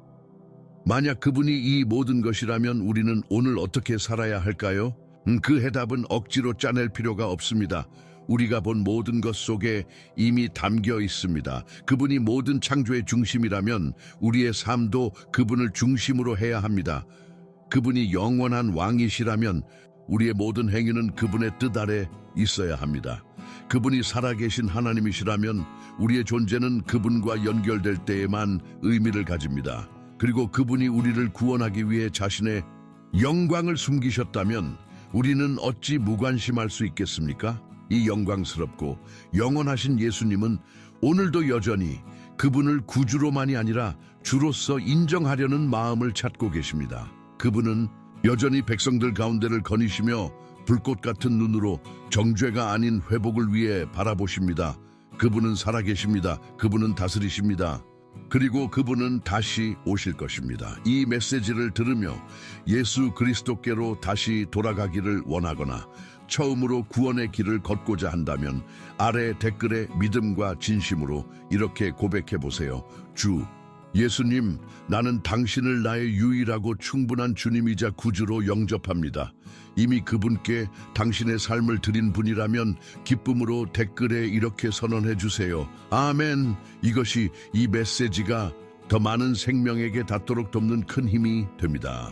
만약 그분이 이 모든 것이라면 우리는 오늘 어떻게 살아야 할까요? 그 해답은 억지로 짜낼 필요가 없습니다. 우리가 본 모든 것 속에 이미 담겨 있습니다. 그분이 모든 창조의 중심이라면 우리의 삶도 그분을 중심으로 해야 합니다. 그분이 영원한 왕이시라면 우리의 모든 행위는 그분의 뜻 아래 있어야 합니다. 그분이 살아계신 하나님이시라면 우리의 존재는 그분과 연결될 때에만 의미를 가집니다. 그리고 그분이 우리를 구원하기 위해 자신의 영광을 숨기셨다면 우리는 어찌 무관심할 수 있겠습니까? 이 영광스럽고 영원하신 예수님은 오늘도 여전히 그분을 구주로만이 아니라 주로서 인정하려는 마음을 찾고 계십니다. 그분은 여전히 백성들 가운데를 거니시며 불꽃 같은 눈으로 정죄가 아닌 회복을 위해 바라보십니다. 그분은 살아계십니다. 그분은 다스리십니다. 그리고 그분은 다시 오실 것입니다. 이 메시지를 들으며 예수 그리스도께로 다시 돌아가기를 원하거나 처음으로 구원의 길을 걷고자 한다면 아래 댓글에 믿음과 진심으로 이렇게 고백해 보세요. 주 예수님, 나는 당신을 나의 유일하고 충분한 주님이자 구주로 영접합니다. 이미 그분께 당신의 삶을 드린 분이라면 기쁨으로 댓글에 이렇게 선언해 주세요. 아멘. 이것이 이 메시지가 더 많은 생명에게 닿도록 돕는 큰 힘이 됩니다.